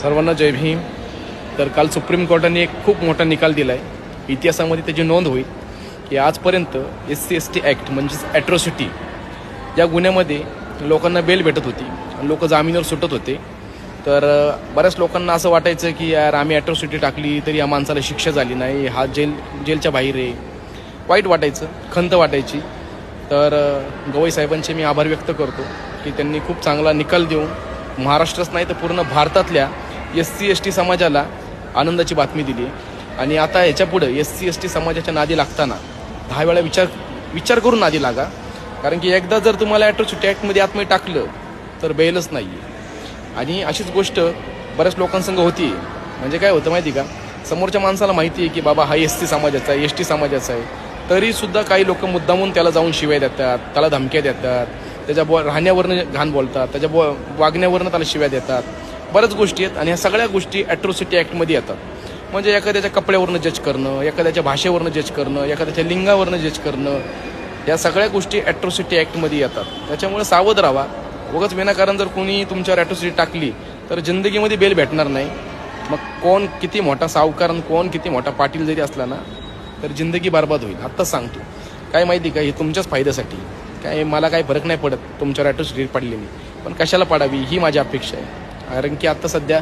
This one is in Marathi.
सर्वांना जय भीम. तर काल सुप्रीम कोर्टाने एक खूप मोठा निकाल दिला आहे. इतिहासामध्ये त्याची नोंद होईल की आजपर्यंत SC/ST ॲक्ट म्हणजेच ॲट्रॉसिटी या गुन्ह्यामध्ये लोकांना बेल भेटत होती आणि लोक जामीनवर सुटत होते. तर बऱ्याच लोकांना असं वाटायचं की यार आम्ही ॲट्रॉसिटी टाकली तरी या माणसाला शिक्षा झाली नाही, हा जेलच्या बाहेर आहे. वाईट वाटायचं, खंत वाटायची. तर गवई साहेबांचे मी आभार व्यक्त करतो की त्यांनी खूप चांगला निकाल देऊन महाराष्ट्रच नाही तर पूर्ण भारतातल्या SC/ST समाजाला आनंदाची बातमी दिली. आणि आता ह्याच्यापुढं SC/ST समाजाच्या नादी लागताना 10 वेळा विचार करून नादी लागा. कारण की एकदा जर तुम्हाला ॲट्रॉसिटी ॲक्टमध्ये आतमध्ये टाकलं तर बेलच नाही आहे. आणि अशीच गोष्ट बऱ्याच लोकांसंग होती. म्हणजे काय होतं माहिती का, समोरच्या माणसाला माहिती आहे की बाबा हा SC समाजाचा आहे, ST समाजाचा आहे, तरीसुद्धा काही लोक मुद्दामून त्याला जाऊन शिव्या देतात, त्याला धमक्या देतात, त्याच्या राहण्यावरनं घाण बोलतात, त्याच्या वागण्यावरनं त्याला शिव्या देतात. बऱ्याच गोष्टी आहेत आणि ह्या सगळ्या गोष्टी ॲट्रॉसिटी ॲक्टमध्ये येतात. म्हणजे एखाद्याच्या कपड्यावरनं जज करणं, एखाद्याच्या भाषेवरनं जज करणं, एखाद्याच्या लिंगावरनं जज करणं, या सगळ्या गोष्टी ॲट्रॉसिटी ॲक्टमध्ये येतात. त्याच्यामुळे सावध राहा. उगाच विनाकारण जर कोणी तुमच्यावर ॲट्रॉसिटी टाकली तर जिंदगीमध्ये बेल भेटणार नाही. मग कोण किती मोठा सावकार आणि कोण किती मोठा पाटील जरी असला ना तर जिंदगी बरबाद होईल. आत्ताच सांगतो. काय माहिती का, हे तुमच्याच फायद्यासाठी. काय मला काही फरक नाही पडत तुमच्यावर ॲट्रॉसिटी पडलेली, पण कशाला पडावी ही माझी अपेक्षा आहे. कारण की आत्ता सध्या